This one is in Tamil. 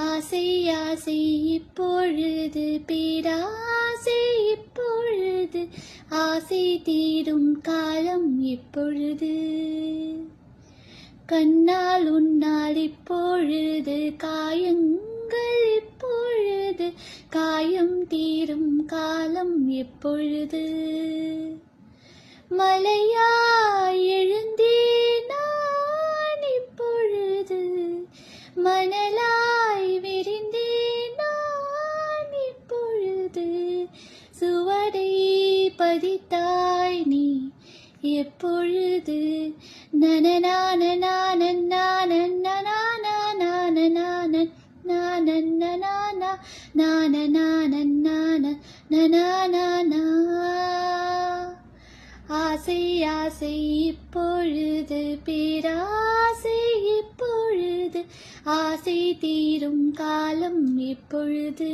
ஆசை ஆசை இப்பொழுது பேராசை இப்பொழுது ஆசை தீரும் காலம் இப்பொழுது கண்ணால் உன்னால் இப்பொழுது காயங்கள் இப்பொழுது காயம் தீரும் காலம் எப்பொழுது மலையாய் எழுந்தேன் நான் இப்பொழுது மணலாய் விரிந்தேன் நான் இப்பொழுது சுவடை பதித்தாய் நீ எப்பொழுது ஆசை ஆசை இப்பொழுது பேராசை இப்பொழுது ஆசை தீரும் காலம் இப்பொழுது